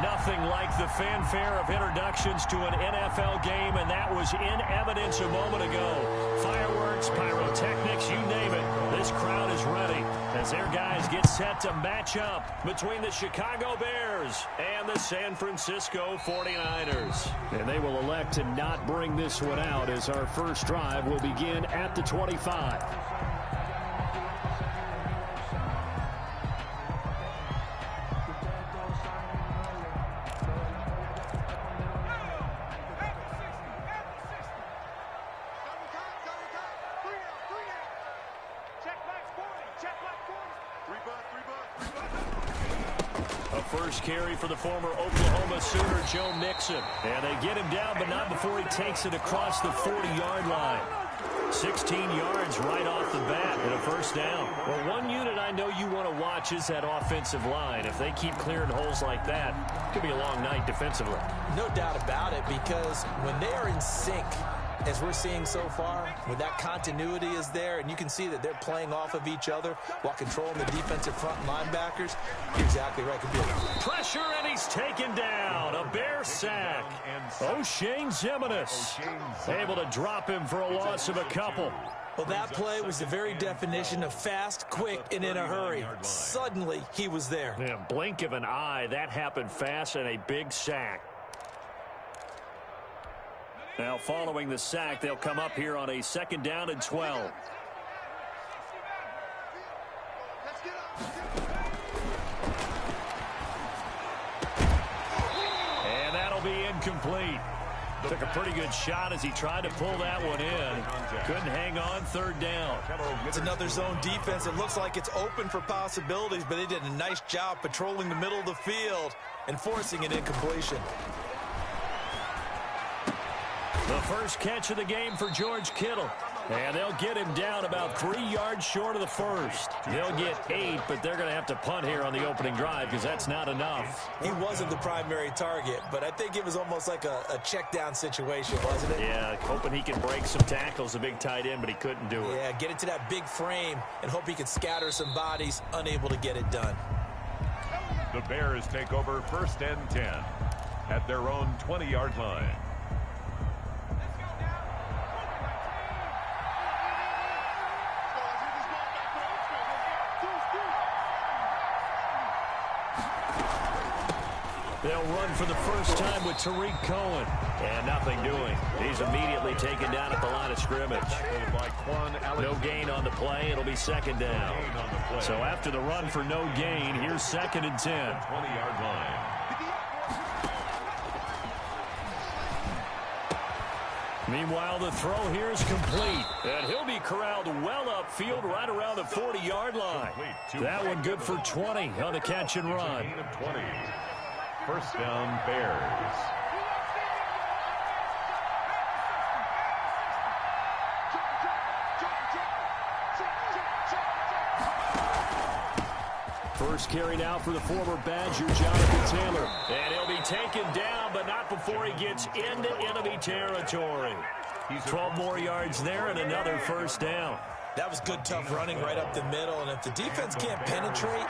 Nothing like the fanfare of introductions to an NFL game, and that was in evidence a moment ago. Fireworks, pyrotechnics, you name it. This crowd is ready as their guys get set to match up between the Chicago Bears and the San Francisco 49ers. And they will elect to not bring this one out as our first drive will begin at the 25. First carry for the former Oklahoma Sooner, Joe Mixon. And they get him down, but not before he takes it across the 40-yard line. 16 yards right off the bat and a first down. Well, one unit I know you want to watch is that offensive line. If they keep clearing holes like that, it could be a long night defensively. No doubt about it, because when they are in sync, as we're seeing so far, when that continuity is there, and you can see that they're playing off of each other while controlling the defensive front linebackers, you're exactly right. Could be a pressure, and he's taken down. A Bear sack. O'Shane Ximines able to drop him for a loss of a couple. Well, that play was the very definition of fast, quick, and in a hurry. Suddenly, he was there. Yeah, blink of an eye. That happened fast, and a big sack. Now, following the sack, they'll come up here on a 2nd down and 12. And that'll be incomplete. Took a pretty good shot as he tried to pull that one in. Couldn't hang on, 3rd down. It's another zone defense. It looks like it's open for possibilities, but they did a nice job patrolling the middle of the field and forcing an incompletion. The first catch of the game for George Kittle. And they'll get him down about 3 yards short of the first. They'll get 8, but they're going to have to punt here on the opening drive because that's not enough. He wasn't the primary target, but I think it was almost like a check-down situation, wasn't it? Yeah, hoping he can break some tackles, a big tight end, but he couldn't do it. Yeah, get into that big frame and hope he can scatter some bodies, unable to get it done. The Bears take over 1st and 10 at their own 20-yard line. They'll run for the first time with Tariq Cohen. And nothing doing. He's immediately taken down at the line of scrimmage. No gain on the play. It'll be 2nd down. So after the run for no gain, here's 2nd and 10. 20-yard line. Meanwhile, the throw here is complete. And he'll be corralled well upfield right around the 40-yard line. That one good for 20 on the catch and run. 20. First down, Bears. First carry now for the former Badger, Jonathan Taylor. And he'll be taken down, but not before he gets into enemy territory. 12 more yards there and another first down. That was good, tough running right up the middle. And if the defense can't penetrate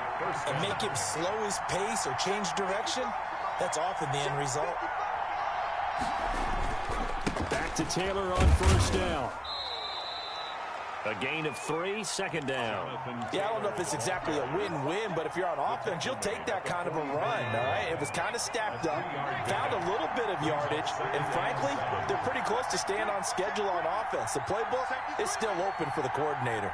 and make him slow his pace or change direction, that's often the end result. Back to Taylor on first down. A gain of 3, 2nd down. Yeah, I don't know if it's exactly a win-win, but if you're on offense, you'll take that kind of a run, all right? It was kind of stacked up, found a little bit of yardage, and frankly, they're pretty close to staying on schedule on offense. The playbook is still open for the coordinator.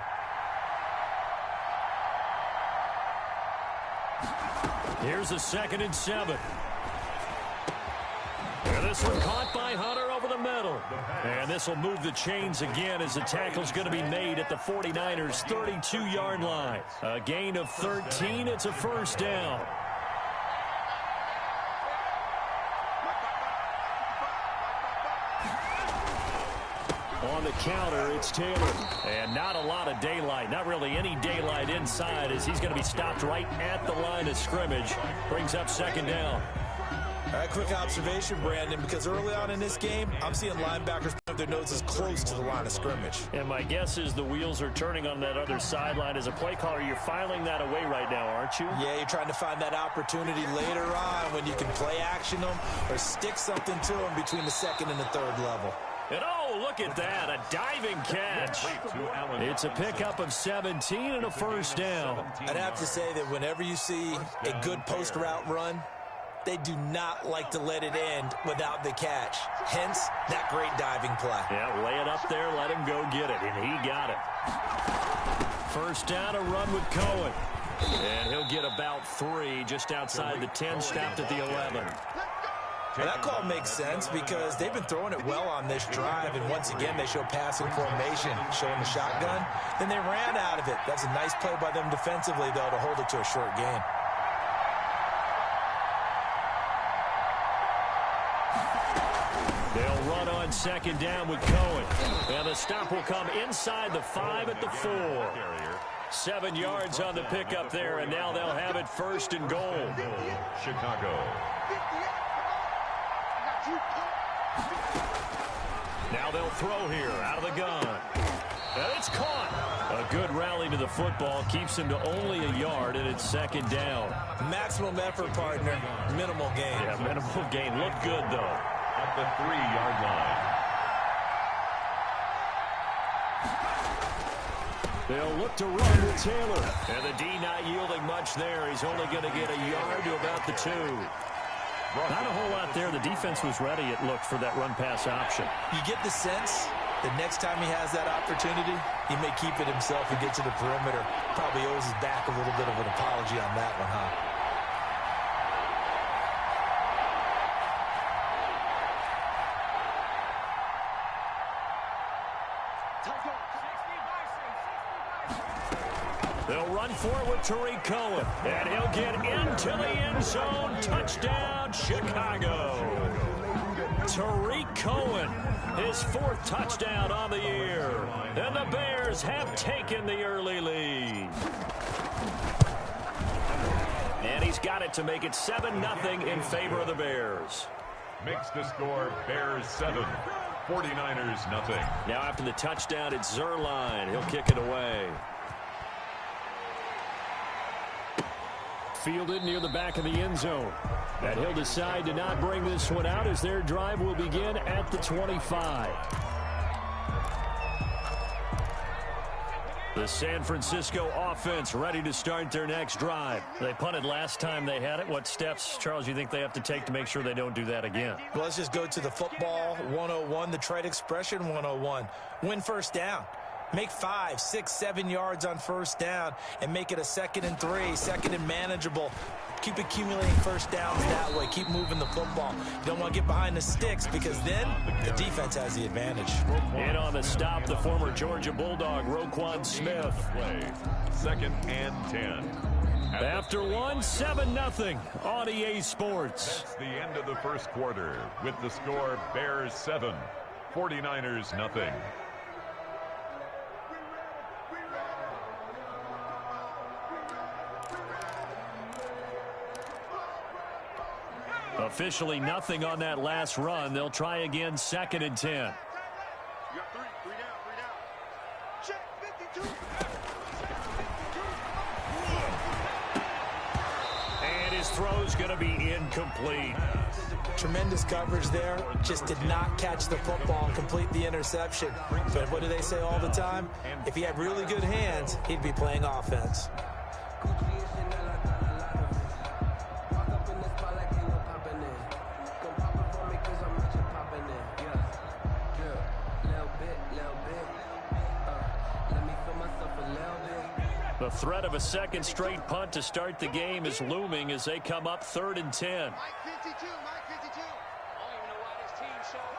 Here's a 2nd and 7. And this one caught by Hunter over the middle. And this will move the chains again as the tackle's going to be made at the 49ers' 32-yard line. A gain of 13. It's a first down. On the counter, it's Taylor. And not a lot of daylight. Not really any daylight inside as he's going to be stopped right at the line of scrimmage. Brings up 2nd down. All right, quick observation, Brandon, because early on in this game, I'm seeing linebackers put their noses close to the line of scrimmage. And my guess is the wheels are turning on that other sideline. As a play caller, you're filing that away right now, aren't you? Yeah, you're trying to find that opportunity later on when you can play action them or stick something to them between the second and the third level. And oh, look at that, a diving catch. It's a pickup of 17 and a first down. I'd have to say that whenever you see a good post route run, they do not like to let it end without the catch. Hence, that great diving play. Yeah, lay it up there, let him go get it, and he got it. First down, a run with Cohen. And he'll get about 3 just outside the 10, stopped at the 11. Well, that call makes sense because they've been throwing it well on this drive, and once again, they show passing formation, showing the shotgun. Then they ran out of it. That's a nice play by them defensively, though, to hold it to a short gain. They'll run on second down with Cohen. And the stop will come inside the 5 at the 4. 7 yards on the pickup there, and now they'll have it first and goal. Chicago. Now they'll throw here out of the gun. And it's caught. A good rally to the football keeps him to only a yard, and it's second down. Maximum effort, partner. Minimal gain. Yeah, minimal gain. Look good, though. At the 3-yard line. They'll look to run with Taylor. And the D not yielding much there. He's only going to get a yard to about the 2. Not a whole lot there. The defense was ready, it looked, for that run-pass option. You get the sense that next time he has that opportunity, he may keep it himself and get to the perimeter. Probably owes his back a little bit of an apology on that one, huh? They'll run for it with Tariq Cohen. And he'll get into the end zone. Touchdown, Chicago. Tariq Cohen, his 4th touchdown on the year. And the Bears have taken the early lead. And he's got it to make it 7-0 in favor of the Bears. Makes the score Bears 7, 49ers nothing. Now after the touchdown, it's Zerline. He'll kick it away. Fielded near the back of the end zone. And he'll decide to not bring this one out as their drive will begin at the 25. The San Francisco offense ready to start their next drive. They punted last time they had it. What steps, Charles, you think they have to take to make sure they don't do that again? Well, let's just go to the football 101, the trade expression 101. Win first down. Make 5, 6, 7 yards on first down and make it a 2nd and 3, 2nd and manageable. Keep accumulating first downs that way. Keep moving the football. You don't want to get behind the sticks because then the defense has the advantage. In on the stop, the former Georgia Bulldog, Roquan Smith. Play. 2nd and 10. After 7-0 on EA Sports. That's the end of the first quarter with the score Bears 7, 49ers nothing. Officially nothing on that last run. They'll try again 2nd and 10. You got 3 down. Check 52. And his throw's going to be incomplete. Tremendous coverage there. Just did not catch the football, complete the interception. But what do they say all the time? If he had really good hands, he'd be playing offense. The threat of a second straight punt to start the game is looming as they come up 3rd and 10. Mike 52. I don't even know why this team showed.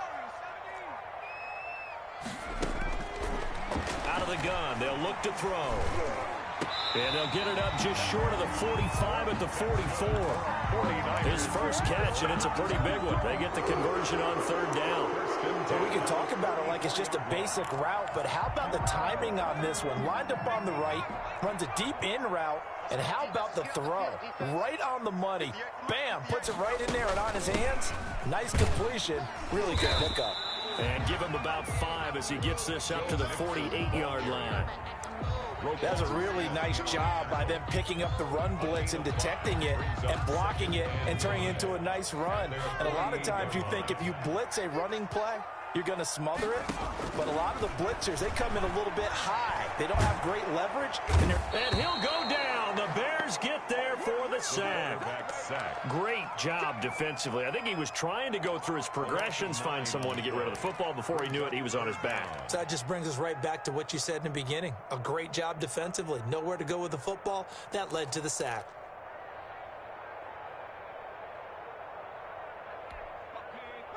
Out of the gun, they'll look to throw. And they'll get it up just short of the 45 at the 44. His first catch, and it's a pretty big one. They get the conversion on third down. So we can talk about it like it's just a basic route, but how about the timing on this one? Lined up on the right, runs a deep in route, and how about the throw? Right on the money. Bam, puts it right in there and on his hands. Nice completion. Really good pickup. And give him about 5 as he gets this up to the 48-yard line. That's a really nice job by them picking up the run blitz and detecting it and blocking it and turning it into a nice run. And a lot of times you think if you blitz a running play, you're going to smother it. But a lot of the blitzers, they come in a little bit high. They don't have great leverage. And he'll go down. The Bears get there for the sack. Great job defensively. I think he was trying to go through his progressions, find someone to get rid of the football. Before he knew it, he was on his back. So that just brings us right back to what you said in the beginning. A great job defensively. Nowhere to go with the football. That led to the sack.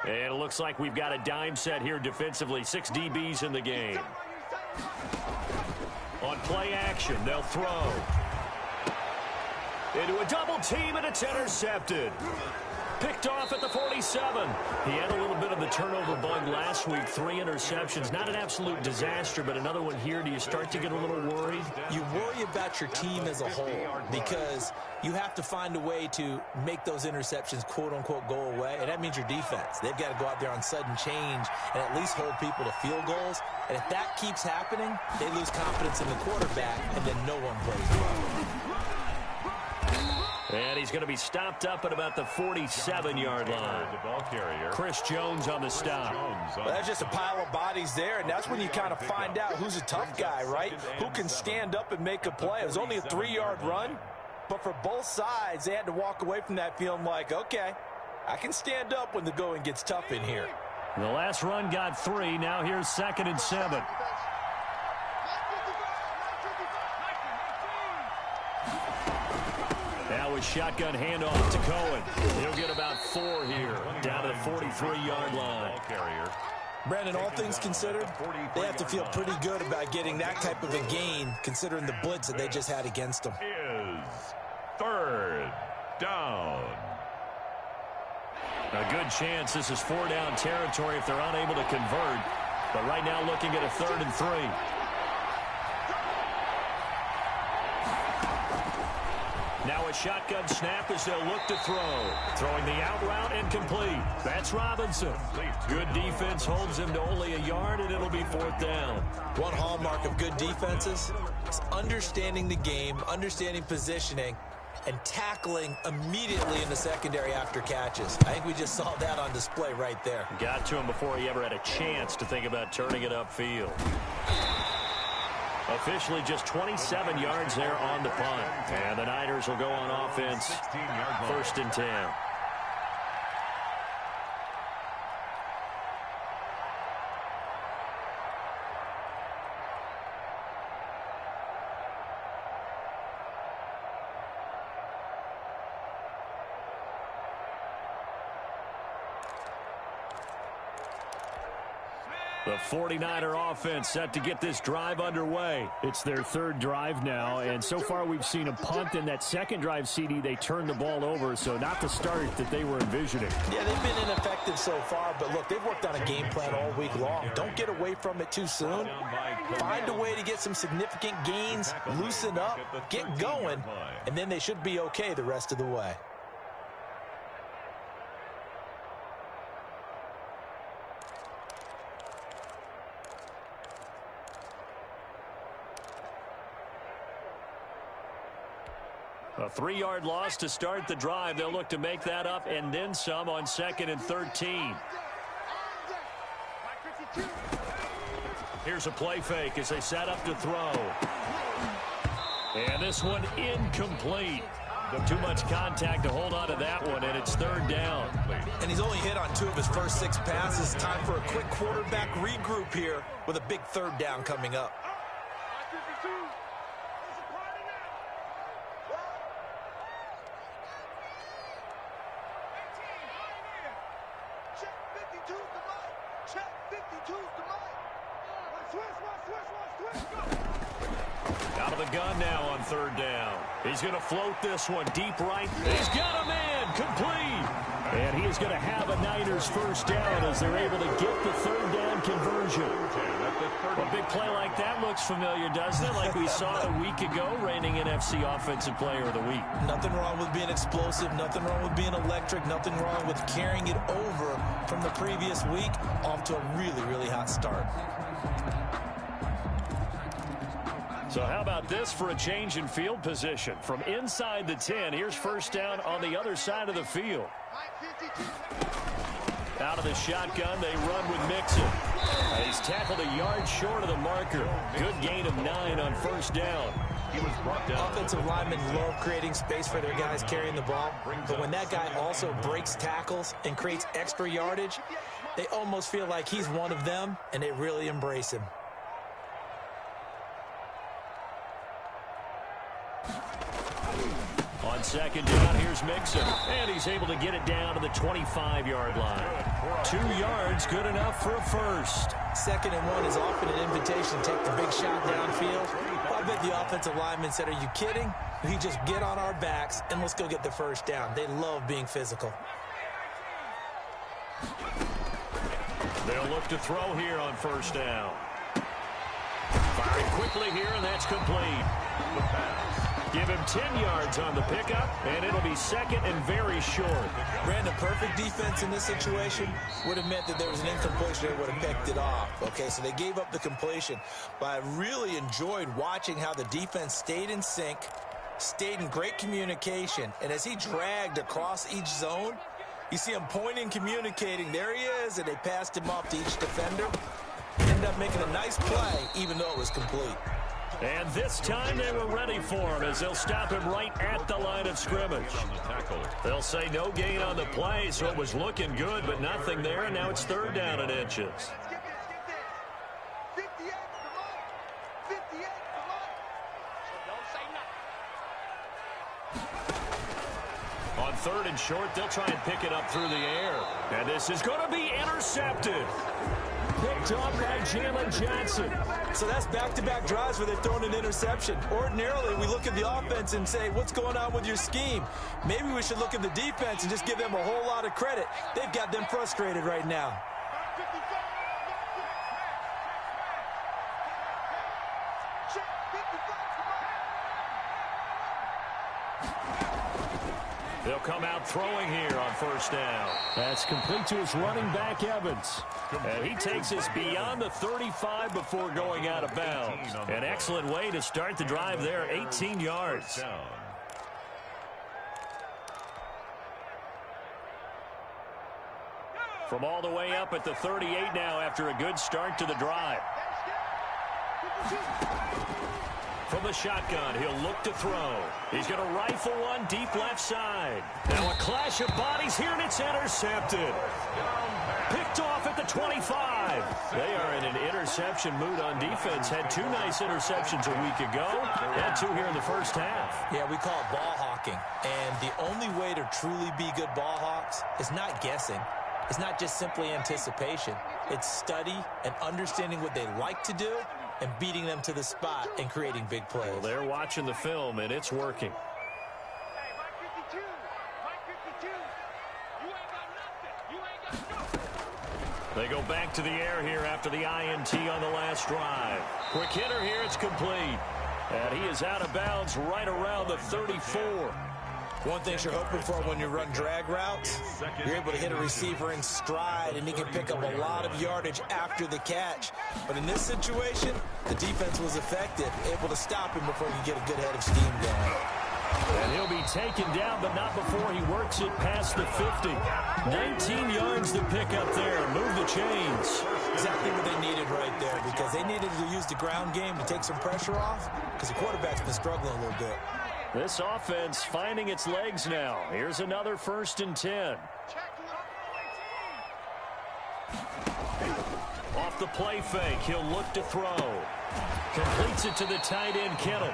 And it looks like we've got a dime set here defensively. 6 DBs in the game. On play action, they'll throw. Into a double team, and it's intercepted. Picked off at the 47. He had a little bit of the turnover bug last week. 3 interceptions. Not an absolute disaster, but another one here. Do you start to get a little worried? You worry about your team as a whole because you have to find a way to make those interceptions, quote-unquote, go away, and that means your defense. They've got to go out there on sudden change and at least hold people to field goals. And if that keeps happening, they lose confidence in the quarterback, and then no one plays well. And he's going to be stopped up at about the 47-yard line. Chris Jones on the stop. Well, that's just a pile of bodies there, and that's when you kind of find out who's a tough guy, right? Who can stand up and make a play. It was only a 3-yard run, but for both sides, they had to walk away from that feeling like, okay, I can stand up when the going gets tough in here. The last run got 3. Now here's 2nd and 7. Now with shotgun handoff to Cohen. He'll get about 4 here, down to the 43-yard line. Brandon, all things considered, they have to feel pretty good about getting that type of a gain, considering the blitz that they just had against them. Is 3rd down. A good chance this is 4-down territory if they're unable to convert. But right now looking at a 3rd and 3. Now a shotgun snap as they'll look to throw. Throwing the out route and complete. That's Robinson. Good defense holds him to only a yard, and it'll be 4th down. One hallmark of good defenses is understanding the game, understanding positioning, and tackling immediately in the secondary after catches. I think we just saw that on display right there. Got to him before he ever had a chance to think about turning it upfield. Officially just 27 yards there on the punt. And the Niners will go on offense. 1st and 10. The 49er offense set to get this drive underway. It's their 3rd drive now, and so far we've seen a punt. In that 2nd drive, CD, they turned the ball over, so not the start that they were envisioning. Yeah, they've been ineffective so far, but look, they've worked on a game plan all week long. Don't get away from it too soon. Find a way to get some significant gains, loosen up, get going, and then they should be okay the rest of the way. A 3-yard loss to start the drive. They'll look to make that up and then some on 2nd and 13. Here's a play fake as they set up to throw. And this one incomplete. Too much contact to hold on to that one, and it's 3rd down. And he's only hit on 2 of his first 6 passes. Time for a quick quarterback regroup here with a big 3rd down coming up. Out of the gun now on third down. He's going to float this one deep right. He's got him in. Complete. And he is going to have a Niners first down as they're able to get the third down conversion. A big play like that looks familiar, doesn't it? Like we saw a week ago, reigning NFC Offensive Player of the Week. Nothing wrong with being explosive. Nothing wrong with being electric. Nothing wrong with carrying it over from the previous week off to a really, really hot start. So how about this for a change in field position? From inside the 10, here's first down on the other side of the field. Out of the shotgun, they run with Mixon. He's tackled a yard short of the marker. Good gain of 9 on first down. He was brought down. Offensive linemen love creating space for their guys carrying the ball. But when that guy also breaks tackles and creates extra yardage, they almost feel like he's one of them, and they really embrace him. On second down, here's Mixon. And he's able to get it down to the 25-yard line. 2 yards, good enough for a first. 2nd and 1 is often an invitation to take the big shot downfield. I bet the offensive lineman said, are you kidding? We just get on our backs and let's go get the first down. They love being physical. They'll look to throw here on first down. Firing quickly here, and that's complete. The pass. Give him 10 yards on the pickup, and it'll be second and very short. Brandon, perfect defense in this situation would have meant that there was an incompletion. They would have picked it off. Okay, so they gave up the completion. But I really enjoyed watching how the defense stayed in sync, stayed in great communication. And as he dragged across each zone, you see him pointing, communicating. There he is, and they passed him off to each defender. Ended up making a nice play, even though it was complete. And this time they were ready for him as they'll stop him right at the line of scrimmage. They'll say no gain on the play, so it was looking good, but nothing there, and now it's third down and inches. On third and short, they'll try and pick it up through the air. And this is going to be intercepted. Picked up by Jalen Johnson. So that's back-to-back drives where they're throwing an interception. Ordinarily, we look at the offense and say, what's going on with your scheme? Maybe we should look at the defense and just give them a whole lot of credit. They've got them frustrated right now. They'll come out throwing here on first down. That's complete to his running back, Evans. And he takes us beyond the 35 before going out of bounds. An excellent way to start the drive there, 18 yards. From all the way up at the 38 now after a good start to the drive. From the shotgun, he'll look to throw. He's going to rifle one deep left side. Now a clash of bodies here, and it's intercepted. Picked off at the 25. They are in an interception mood on defense. Had 2 nice interceptions a week ago. Had 2 here in the first half. Yeah, we call it ball hawking. And the only way to truly be good ball hawks is not guessing. It's not just simply anticipation. It's study and understanding what they like to do and beating them to the spot and creating big plays. Well, they're watching the film, and it's working. They go back to the air here after the INT on the last drive. Quick hitter here, it's complete. And he is out of bounds right around the 34. One thing you're hoping for when you run drag routes, you're able to hit a receiver in stride, and he can pick up a lot of yardage after the catch. But in this situation, the defense was effective, able to stop him before he could get a good head of steam going. And he'll be taken down, but not before he works it past the 50. 19 yards to pick up there. Move the chains. Exactly what they needed right there, because they needed to use the ground game to take some pressure off, because the quarterback's been struggling a little bit. This offense finding its legs now. Here's another 1st and 10. Off the play fake, he'll look to throw. Completes it to the tight end, Kittle.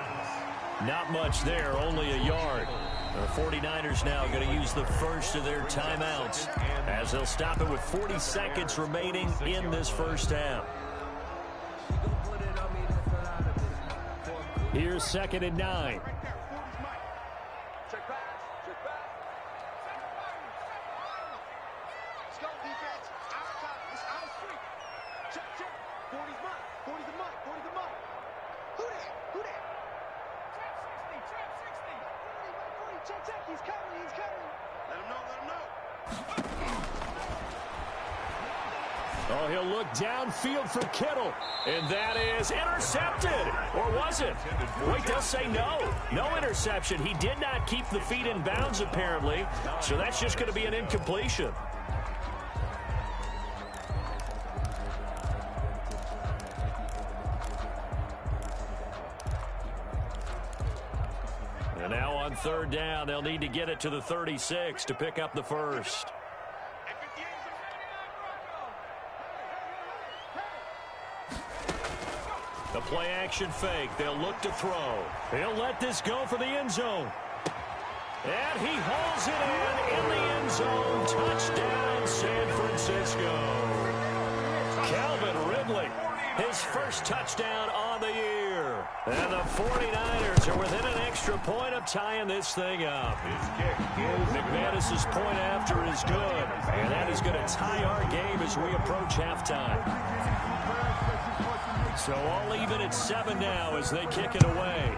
Not much there, only a yard. The 49ers now going to use the first of their timeouts as they'll stop it with 40 seconds remaining in this first half. Here's 2nd and 9. He's coming. Let him know. Oh, he'll look downfield for Kittle. And that is intercepted. Or was it? Wait, they'll say no. No interception. He did not keep the feet in bounds, apparently. So that's just going to be an incompletion. And now on 3rd down, they'll need to get it to the 36 to pick up the first. The play-action fake. They'll look to throw. He'll let this go for the end zone. And he hauls it in the end zone. Touchdown, San Francisco. Calvin Ridley, his first touchdown on the year. And the 49ers are within an extra point of tying this thing up. McManus's point after is good. And that is going to tie our game as we approach halftime. So all even at 7 now as they kick it away.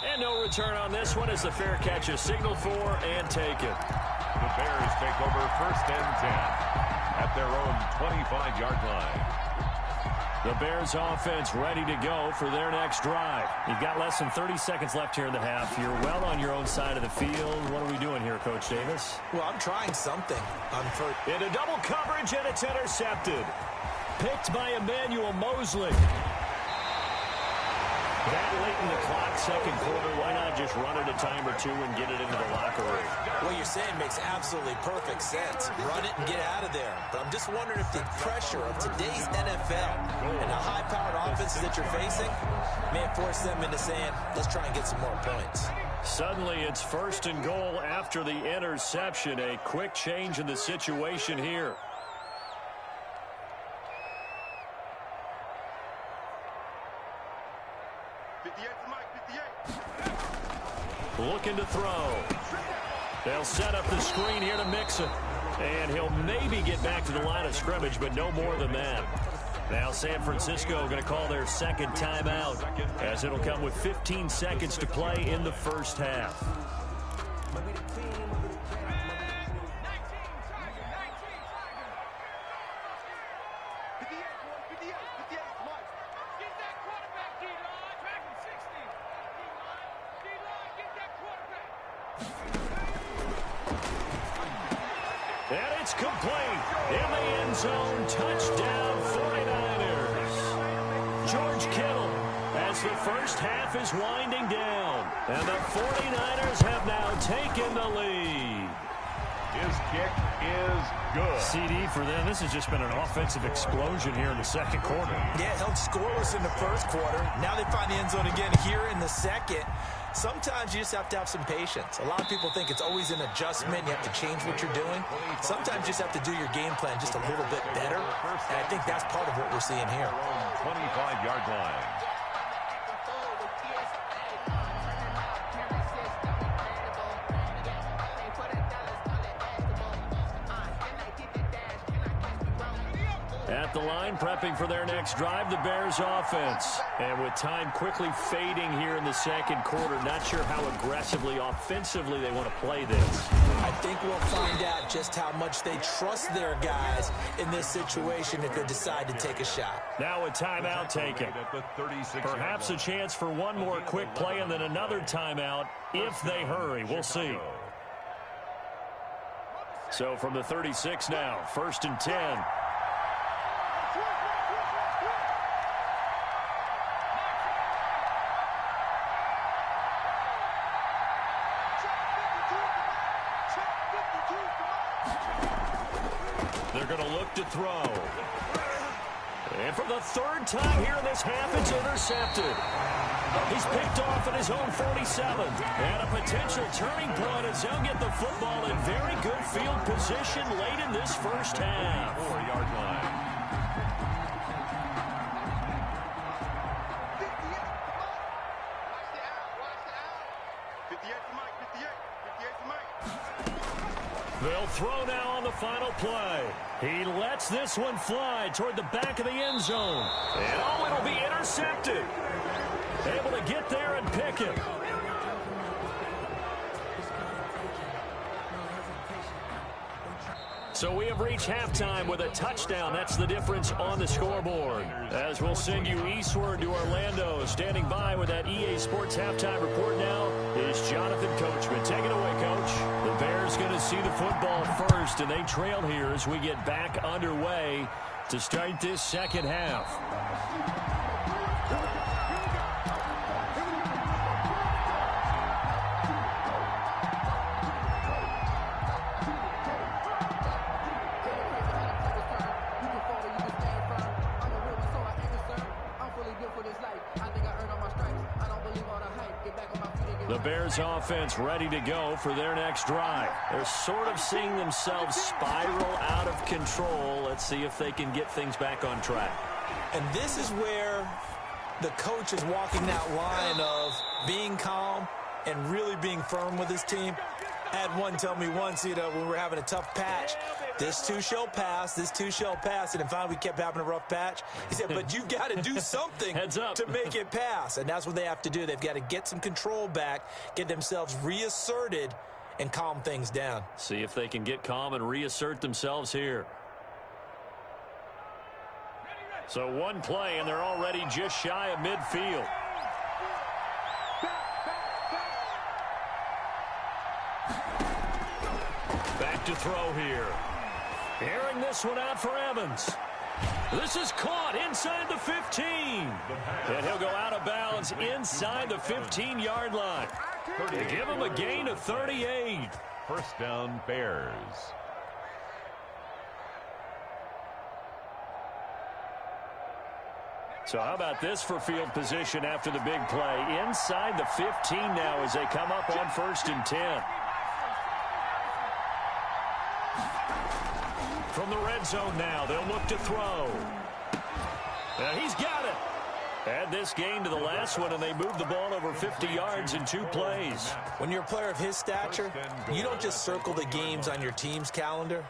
And no return on this one as the fair catch is signaled for and taken. The Bears take over 1st and 10 at their own 25-yard line. The Bears offense ready to go for their next drive. You've got less than 30 seconds left here in the half. You're well on your own side of the field. What are we doing here, Coach Davis? Well, I'm trying something. Into double coverage, and it's intercepted. Picked by Emmanuel Mosley. That late in the clock, 2nd quarter, why not just run it a time or two and get it into the locker room? What you're saying makes absolutely perfect sense. Run it and get out of there. But I'm just wondering if the pressure of today's NFL and the high-powered offenses that you're facing may force them into saying, let's try and get some more points. Suddenly, it's 1st and goal after the interception. A quick change in the situation here. Looking to throw. They'll set up the screen here to Mixon. And he'll maybe get back to the line of scrimmage, but no more than that. Now San Francisco going to call their 2nd timeout, as it'll come with 15 seconds to play in the first half. And it's complete in the end zone. Touchdown 49ers. George Kittle as the first half is winding down. And the 49ers have now taken the lead. His kick is good. CD for them. This has just been an offensive explosion here in the 2nd quarter. Yeah, held scoreless in the 1st quarter. Now they find the end zone again here in the 2nd. Sometimes you just have to have some patience. A lot of people think it's always an adjustment. You have to change what you're doing. Sometimes you just have to do your game plan just a little bit better. And I think that's part of what we're seeing here. 25-yard line. At the line, prepping for their next drive, the Bears offense. And with time quickly fading here in the 2nd quarter, not sure how aggressively, offensively they want to play this. I think we'll find out just how much they trust their guys in this situation if they decide to take a shot. Now a timeout taken. Perhaps a chance for one more quick play and then another timeout if they hurry. We'll see. So from the 36 now, 1st and 10. They're going to look to throw. And for the 3rd time here in this half, it's intercepted. He's picked off at his own 47. And a potential turning point as they'll get the football in very good field position late in this first half. 4-yard line. They'll throw now on the final play. He lets this one fly toward the back of the end zone. And oh, it'll be intercepted. Able to get there and pick it. So we have reached halftime with a touchdown. That's the difference on the scoreboard. As we'll send you eastward to Orlando. Standing by with that EA Sports halftime report now is Jonathan Coachman. Take it away, Coach. The Bears going to see the football first, and they trail here as we get back underway to start this second half. The Bears offense ready to go for their next drive. They're sort of seeing themselves spiral out of control. Let's see if they can get things back on track. And this is where the coach is walking that line of being calm and really being firm with his team. I had one tell me once, when we were having a tough patch, this too shall pass, this too shall pass, and then finally we kept having a rough patch. He said, but you've got to do something to make it pass, and that's what they have to do. They've got to get some control back, get themselves reasserted, and calm things down. See if they can get calm and reassert themselves here. So one play, and they're already just shy of midfield. Back to throw here. Airing this one out for Evans. This is caught inside the 15. And he'll go out of bounds inside the 15-yard line. They give him a gain of 38. First down, Bears. So how about this for field position after the big play? Inside the 15 now as they come up on 1st and 10. From the red zone now, they'll look to throw. He's got it. Add this gain to the last one, and they move the ball over 50 yards in 2 plays. When you're a player of his stature, you don't just circle the games on your team's calendar.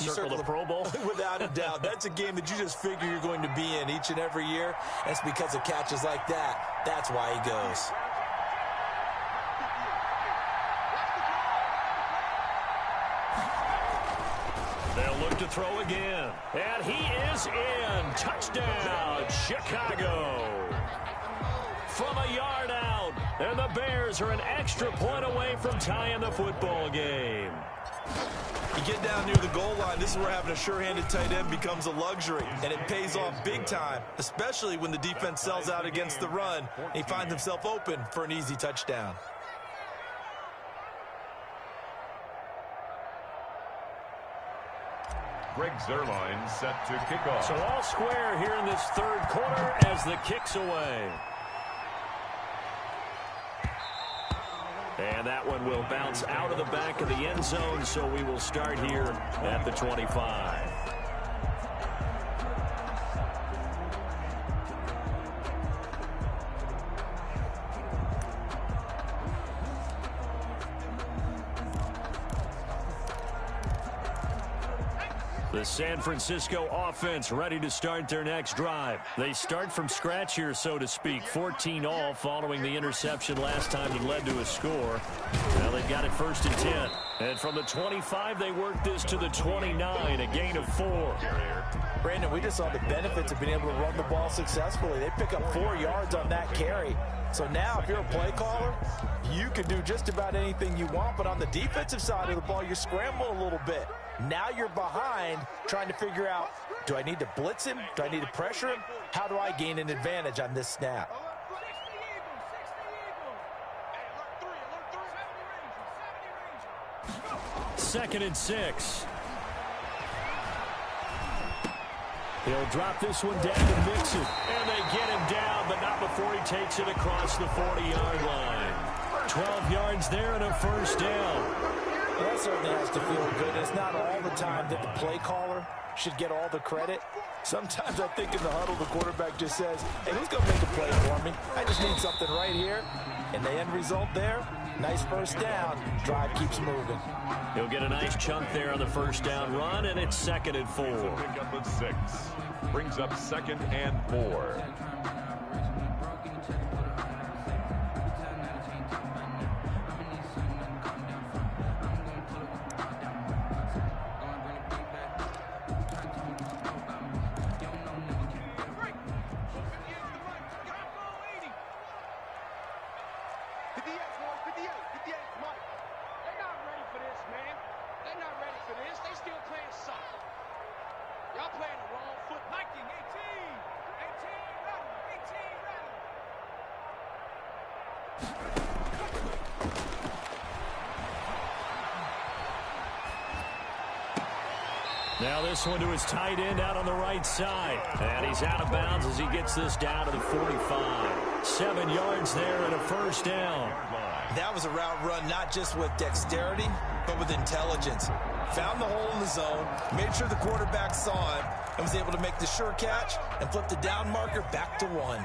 You circle the Pro Bowl? Without a doubt. That's a game that you just figure you're going to be in each and every year. That's because of catches like that. That's why he goes. They'll look to throw again. And he is in. Touchdown, Chicago. From a yard out. And the Bears are an extra point away from tying the football game. You get down near the goal line, this is where having a sure-handed tight end becomes a luxury. And it pays off big time, especially when the defense sells out against the run. And he finds himself open for an easy touchdown. Greg Zuerlein set to kick off. So all square here in this third quarter as the kick's away. And that one will bounce out of the back of the end zone, so we will start here at the 25. The San Francisco offense ready to start their next drive. They start from scratch here, so to speak. 14 all following the interception last time that led to a score. Now they've got it 1st and 10. And from the 25, they work this to the 29, a gain of 4. Brandon, we just saw the benefits of being able to run the ball successfully. They pick up 4 yards on that carry. So now if you're a play caller, you can do just about anything you want. But on the defensive side of the ball, you scramble a little bit. Now you're behind trying to figure out, do I need to blitz him? Do I need to pressure him? How do I gain an advantage on this snap? Second and 6. He'll drop this one down and mix it. And they get him down, but not before he takes it across the 40-yard line. 12 yards there and a first down. Well, that certainly has to feel good. It's not all the time that the play caller should get all the credit. Sometimes I think in the huddle, the quarterback just says, hey, who's going to make a play for me? I just need something right here. And the end result there, Nice first down. Drive keeps moving. He'll get a nice chunk there on the first down run, and it's 2nd and 4. Pick up at 6. Brings up 2nd and 4. Now this one to his tight end out on the right side. And he's out of bounds as he gets this down to the 45. 7 yards there and a first down. That was a route run not just with dexterity, but with intelligence. Found the hole in the zone, made sure the quarterback saw him, and was able to make the sure catch and flip the down marker back to 1.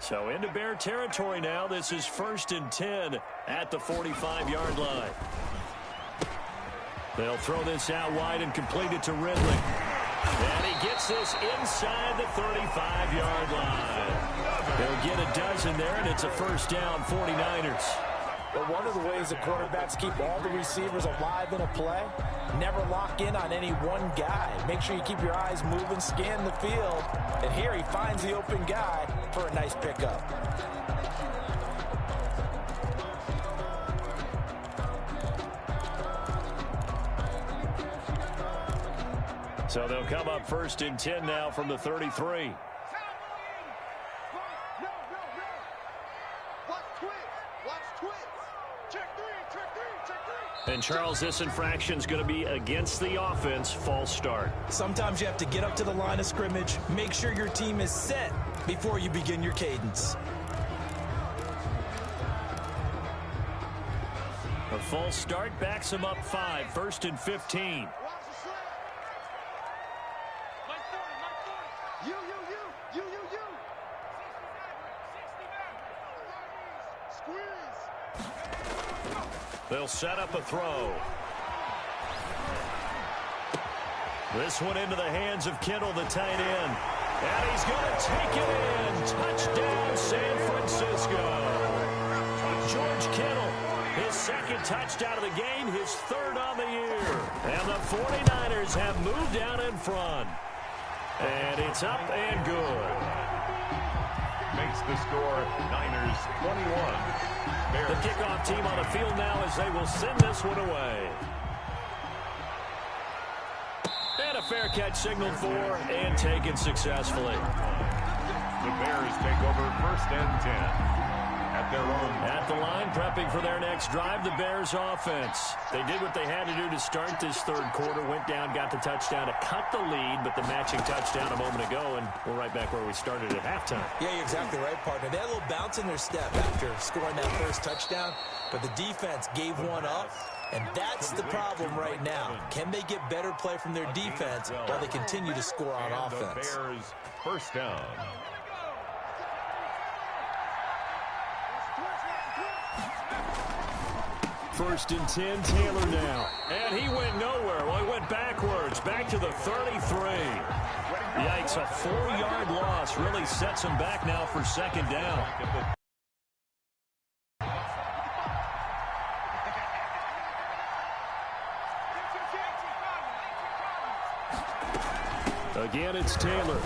So into Bear territory now. This is 1st and 10 at the 45-yard line. They'll throw this out wide and complete it to Ridley. And he gets this inside the 35-yard line. They'll get a dozen there, and it's a first down, 49ers. But one of the ways the quarterbacks keep all the receivers alive in a play, never lock in on any one guy. Make sure you keep your eyes moving, scan the field. And here he finds the open guy for a nice pickup. So they'll come up 1st and 10 now from the 33. And Charles, this infraction is going to be against the offense. False start. Sometimes you have to get up to the line of scrimmage, make sure your team is set before you begin your cadence. A false start backs him up 5. 1st and 15. They'll set up a throw. This one into the hands of Kittle, the tight end. And he's going to take it in. Touchdown, San Francisco. George Kittle, his 2nd touchdown of the game, his 3rd on the year. And the 49ers have moved down in front. And it's up and good. Makes the score Niners 21. The kickoff team on the field now as they will send this one away. And a fair catch signaled for and taken successfully. The Bears take over 1st and 10 at their own. At the line, prepping for their next drive, the Bears offense. They did what they had to do to start this 3rd quarter, went down, got the touchdown to cut the lead, but the matching touchdown a moment ago, and we're right back where we started at halftime. Yeah, you're exactly right, partner. They had a little bounce in their step after scoring that first touchdown, but the defense gave one up, and that's the problem right now. Can they get better play from their defense while they continue to score on offense? The Bears first down. First and 10, Taylor now. And he went nowhere. Well, he went backwards, back to the 33. Yikes, a 4-yard loss really sets him back now for 2nd down. Again, it's Taylor.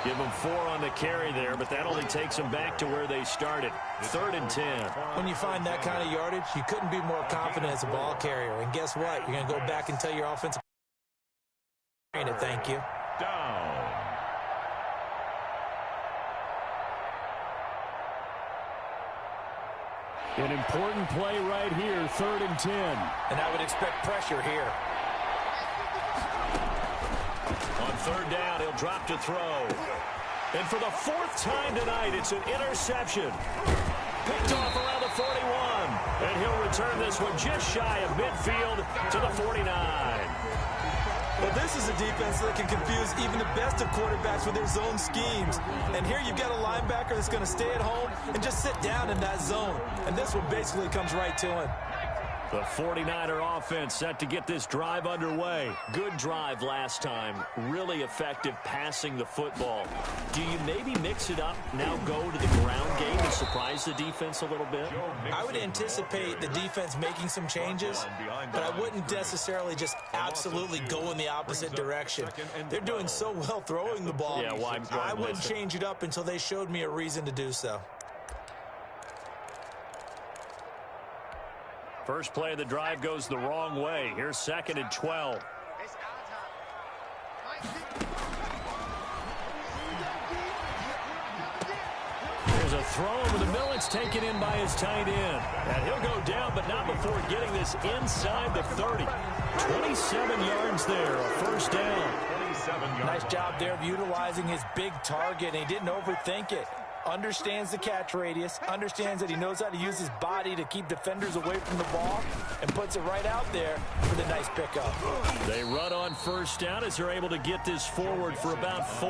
Give them 4 on the carry there, but that only takes them back to where they started. 3rd and 10. When you find that kind of yardage, you couldn't be more confident as a ball carrier. And guess what? You're going to go back and tell your offensive thank you. Down. An important play right here, 3rd and 10. And I would expect pressure here. On 3rd down, he'll drop to throw. And for the 4th time tonight, it's an interception. Picked off around the 41. And he'll return this one just shy of midfield to the 49. Well, this is a defense that can confuse even the best of quarterbacks with their zone schemes. And here you've got a linebacker that's going to stay at home and just sit down in that zone. And this one basically comes right to him. The 49er offense set to get this drive underway. Good drive last time. Really effective passing the football. Do you maybe mix it up, now go to the ground game and surprise the defense a little bit? I would anticipate the defense making some changes, but I wouldn't necessarily just absolutely go in the opposite direction. They're doing so well throwing the ball. Yeah, well, I wouldn't change it up until they showed me a reason to do so. First play of the drive goes the wrong way. Here's 2nd and 12. There's a throw over the middle. It's taken in by his tight end. And he'll go down, but not before getting this inside the 30. 27 yards there, a first down. Nice job there of utilizing his big target, and he didn't overthink it. Understands the catch radius, understands that he knows how to use his body to keep defenders away from the ball, and puts it right out there for the nice pickup. They run on first down as they're able to get this forward for about 4.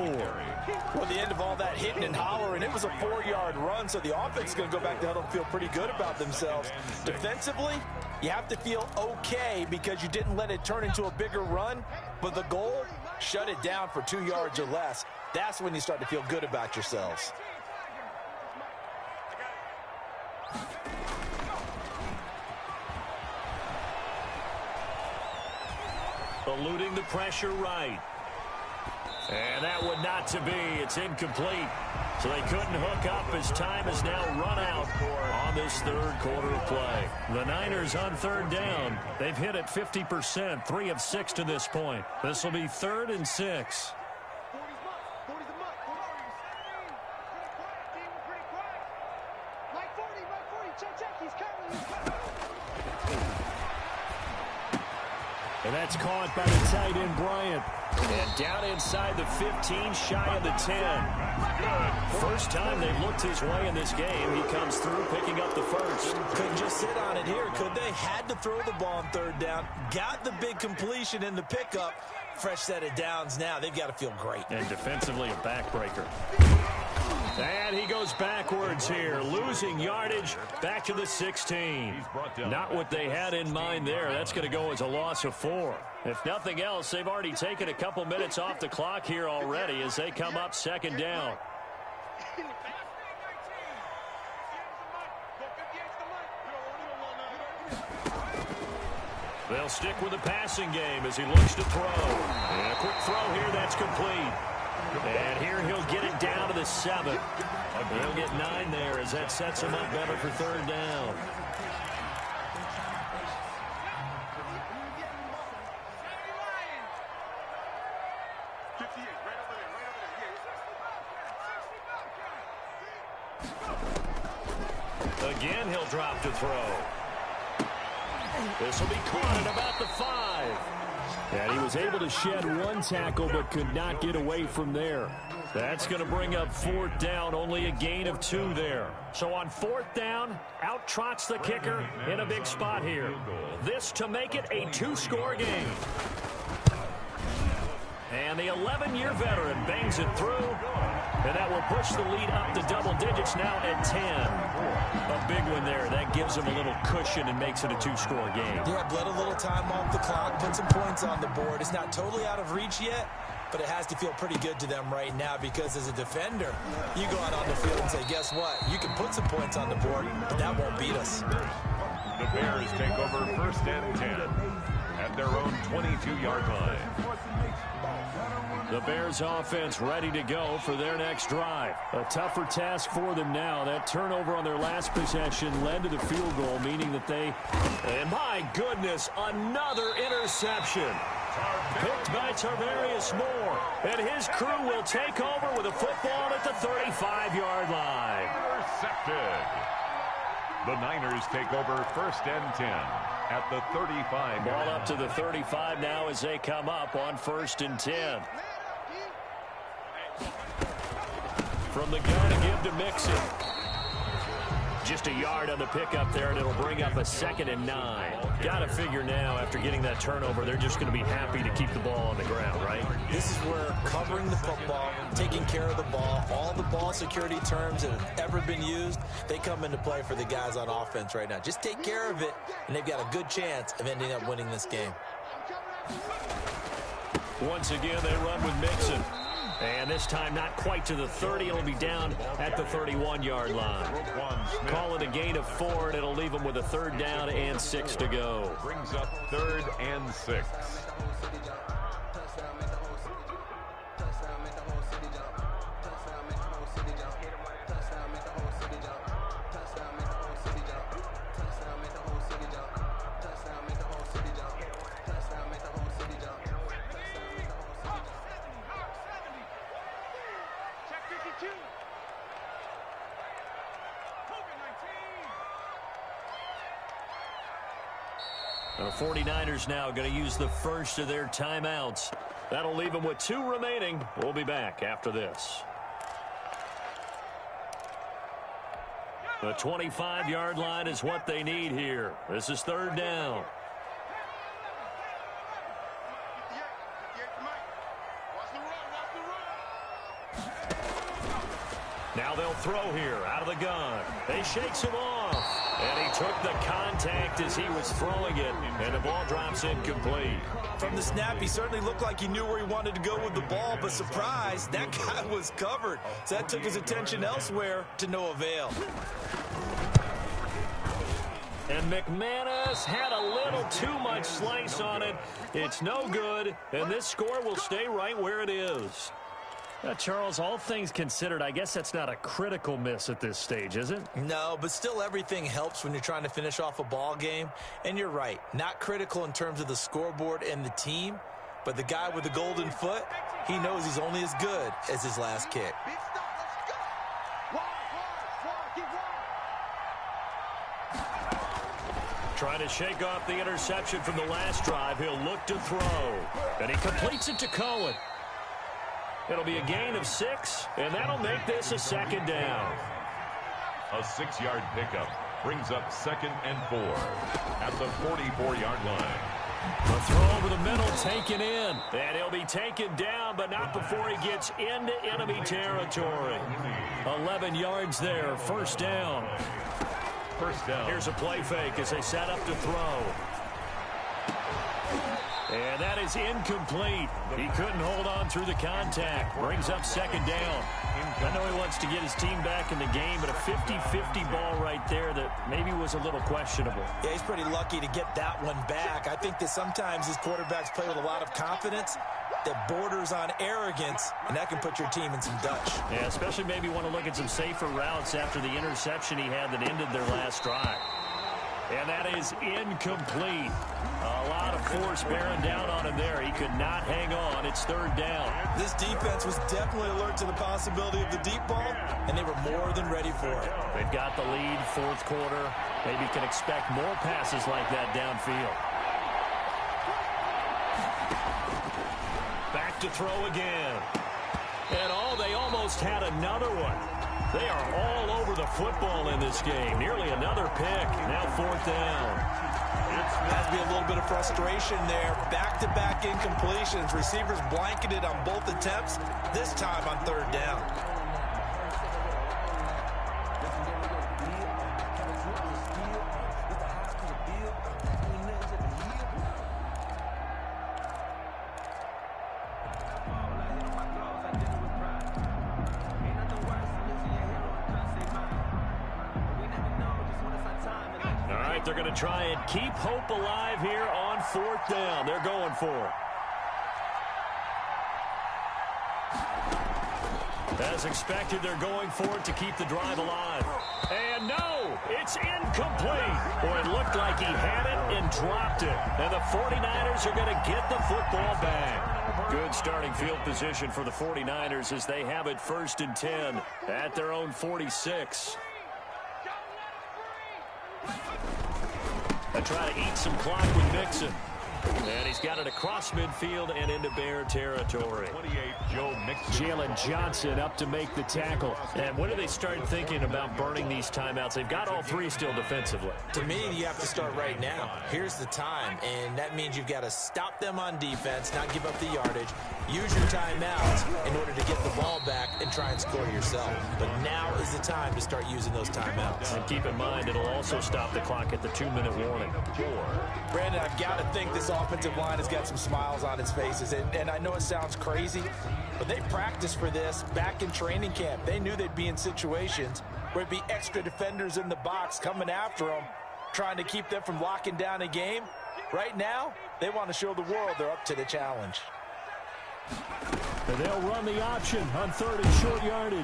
Well, the end of all that hitting and hollering, it was a 4-yard run, so the offense is going to go back to huddle and feel pretty good about themselves. Defensively, you have to feel okay because you didn't let it turn into a bigger run, but the goal, shut it down for 2 yards or less. That's when you start to feel good about yourselves. Eluding the pressure right. And that would not to be. It's incomplete. So they couldn't hook up as time is now run out on this third quarter of play. The Niners on third down. They've hit it 50%, 3 of 6 to this point. This will be 3rd and 6. And that's caught by the tight end, Bryant. And down inside the 15, shy of the 10. First time they've looked his way in this game. He comes through picking up the first. Couldn't just sit on it here, could they? Had to throw the ball on third down. Got the big completion in the pickup. Fresh set of downs now. They've got to feel great. And defensively, a backbreaker. And he goes backwards here, losing yardage back to the 16. Not what they had in mind there. That's going to go as a loss of 4. If nothing else, they've already taken a couple minutes off the clock here already as they come up 2nd down. They'll stick with the passing game as he looks to throw. And a quick throw here, that's complete. And here he'll get it down to the 7. He'll get 9 there as that sets him up better for third down. Again, he'll drop to throw. This will be caught at about the 5. And he was able to shed 1 tackle but could not get away from there. That's going to bring up 4th down, only a gain of 2 there. So on 4th down, out trots the kicker in a big spot here. This to make it a 2-score game. And the 11-year veteran bangs it through. And that will push the lead up to double digits now at 10. A big one there. That gives them a little cushion and makes it a 2-score game. Yeah, bled a little time off the clock, put some points on the board. It's not totally out of reach yet, but it has to feel pretty good to them right now because as a defender, you go out on the field and say, guess what? You can put some points on the board, but that won't beat us. The Bears take over 1st and 10 at their own 22-yard line. The Bears offense ready to go for their next drive. A tougher task for them now. That turnover on their last possession led to the field goal, meaning that they, and my goodness, another interception. Picked by Tarvarius Moore. And his crew will take over with a football at the 35-yard line. Intercepted. The Niners take over 1st and 10 at the 35. Ball up to the 35 now as they come up on 1st and 10. From the gun to give to Mixon. Just a yard on the pickup there, and it'll bring up a 2nd and 9. Got to figure now, after getting that turnover, they're just going to be happy to keep the ball on the ground, right? This is where covering the football, taking care of the ball, all the ball security terms that have ever been used, they come into play for the guys on offense right now. Just take care of it, and they've got a good chance of ending up winning this game. Once again, they run with Mixon. And this time not quite to the 30. It'll be down at the 31-yard line. Call it a gain of 4, and it'll leave them with a 3rd down and 6 to go. Brings up 3rd and 6. The 49ers now going to use the first of their timeouts. That'll leave them with 2 remaining. We'll be back after this. The 25-yard line is what they need here. This is 3rd down. Now they'll throw here out of the gun. They shakes him off. And he took the contact as he was throwing it, and the ball drops incomplete. From the snap, he certainly looked like he knew where he wanted to go with the ball, but surprise, that guy was covered. So that took his attention elsewhere to no avail. And McManus had a little too much slice on it. It's no good, and this score will stay right where it is. Charles, all things considered, I guess that's not a critical miss at this stage, is it? No, but still everything helps when you're trying to finish off a ball game. And you're right, not critical in terms of the scoreboard and the team, but the guy with the golden foot, he knows he's only as good as his last kick. Trying to shake off the interception from the last drive. He'll look to throw. And he completes it to Cohen. It'll be a gain of 6, and that'll make this a 2nd down. A 6-yard pickup brings up 2nd and 4 at the 44-yard line. A throw over the middle taken in. And he'll be taken down, but not before he gets into enemy territory. 11 yards there, 1st down. First down. Here's a play fake as they set up to throw. And that is incomplete. He couldn't hold on through the contact. Brings up 2nd down. I know he wants to get his team back in the game, but a 50-50 ball right there that maybe was a little questionable. Yeah, he's pretty lucky to get that one back. I think that sometimes these quarterbacks play with a lot of confidence that borders on arrogance, and that can put your team in some Dutch. Yeah, especially maybe want to look at some safer routes after the interception he had that ended their last drive. And that is incomplete. A lot of force bearing down on him there. He could not hang on. It's 3rd down. This defense was definitely alert to the possibility of the deep ball, and they were more than ready for it. They've got the lead, 4th quarter. Maybe can expect more passes like that downfield. Back to throw again. And they almost had another one. They are all over the football in this game. Nearly another pick. Now 4th down. Has to be a little bit of frustration there. Back-to-back incompletions. Receivers blanketed on both attempts, this time on 3rd down. They're going to try and keep hope alive here on 4th down. They're going for it. As expected, they're going for it to keep the drive alive. And no, it's incomplete. Boy, it looked like he had it and dropped it. And the 49ers are going to get the football back. Good starting field position for the 49ers as they have it 1st and 10 at their own 46. They try to eat some clock with Mixon. And he's got it across midfield and into Bear territory. 28, Joe Mixon. Jalen Johnson up to make the tackle. And when do they start thinking about burning these timeouts? They've got all three still defensively. To me, you have to start right now. Here's the time, and that means you've got to stop them on defense, not give up the yardage, use your timeouts in order to get the ball back and try and score yourself. But now is the time to start using those timeouts. And keep in mind, it'll also stop the clock at the 2-minute warning. Brandon, I've got to think this offensive line has got some smiles on its faces, and I know it sounds crazy, but they practiced for this back in training camp. They knew they'd be in situations where there'd be extra defenders in the box coming after them, trying to keep them from locking down a game. Right now, they want to show the world they're up to the challenge. And they'll run the option on 3rd and short yardage.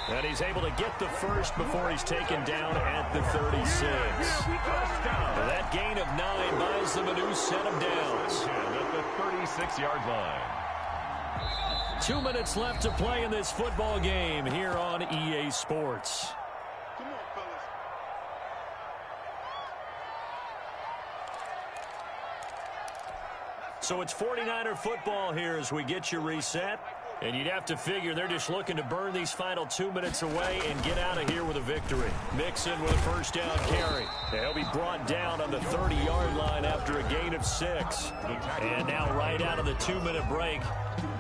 And he's able to get the first before he's taken down at the 36. That gain of 9 buys them a new set of downs. At the 36-yard line. 2 minutes left to play in this football game here on EA Sports. Come on, fellas. So it's 49er football here as we get you reset. And you'd have to figure they're just looking to burn these final 2 minutes away and get out of here with a victory. Mixon with a first down carry. He'll be brought down on the 30-yard line after a gain of 6. And now right out of the 2-minute break,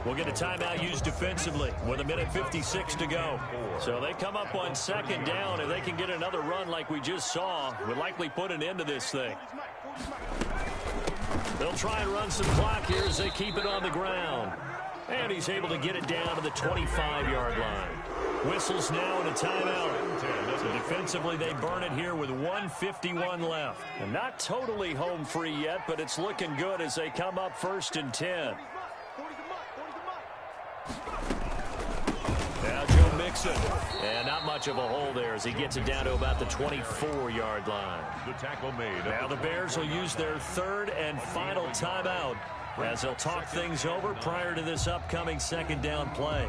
we'll get a timeout used defensively with 1:56 to go. So they come up on 2nd down. If they can get another run like we just saw, would likely put an end to this thing. They'll try and run some clock here as they keep it on the ground. And he's able to get it down to the 25-yard line. Whistles now and a timeout. So defensively, they burn it here with 1:51 left. And not totally home free yet, but it's looking good as they come up 1st and 10. Now Joe Mixon. And not much of a hole there as he gets it down to about the 24-yard line. The tackle made. Now the Bears will use their 3rd and final timeout as they'll talk things over prior to this upcoming 2nd down play.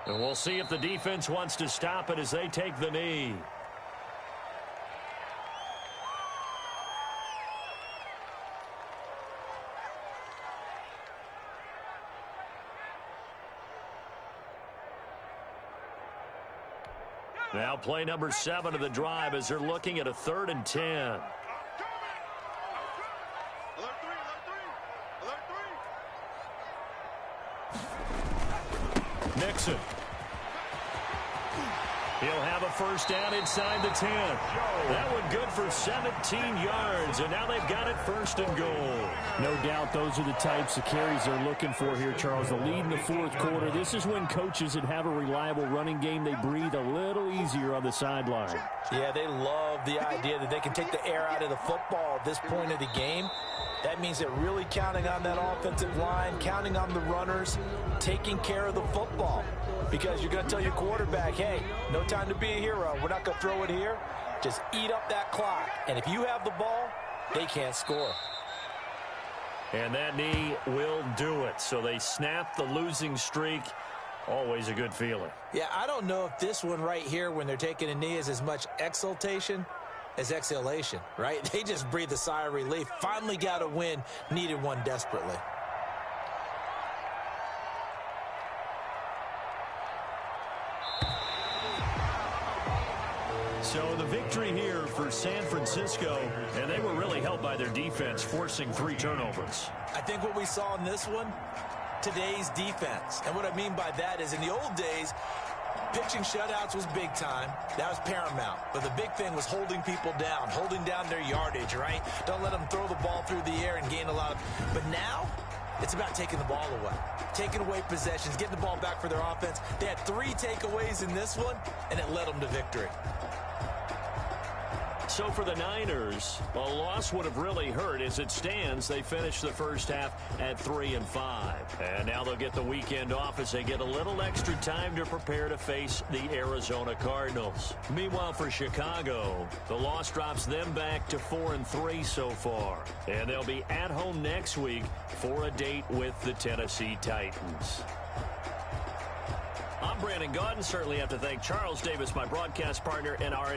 And we'll see if the defense wants to stop it as they take the knee. Now play number 7 of the drive as they're looking at a 3rd and 10. Alert 3. Mixon. He'll have a first down inside the 10. That one good for 17 yards, and now they've got it 1st and goal. No doubt those are the types of carries they're looking for here, Charles. The lead in the 4th quarter. This is when coaches that have a reliable running game, they breathe a little easier on the sideline. Yeah, they love the idea that they can take the air out of the football at this point of the game. That means they're really counting on that offensive line, counting on the runners, taking care of the football. Because you're going to tell your quarterback, hey, no time to be a hero. We're not going to throw it here. Just eat up that clock. And if you have the ball, they can't score. And that knee will do it. So they snap the losing streak. Always a good feeling. Yeah, I don't know if this one right here when they're taking a knee is as much exultation as exhalation, right? They just breathe a sigh of relief. Finally got a win, needed one desperately. So the victory here for San Francisco, and they were really helped by their defense, forcing 3 turnovers. I think what we saw in this one, today's defense. And what I mean by that is in the old days, pitching shutouts was big time. That was paramount. But the big thing was holding people down, holding down their yardage, right? Don't let them throw the ball through the air and gain a lot of... But now, it's about taking the ball away. Taking away possessions, getting the ball back for their offense. They had 3 takeaways in this one, and it led them to victory. so for the Niners, a loss would have really hurt. As it stands, they finished the first half at 3-5. And now they'll get the weekend off as they get a little extra time to prepare to face the Arizona Cardinals. Meanwhile, for Chicago, the loss drops them back to 4-3 so far. And they'll be at home next week for a date with the Tennessee Titans. I'm Brandon Gaudin. Certainly have to thank Charles Davis, my broadcast partner, and our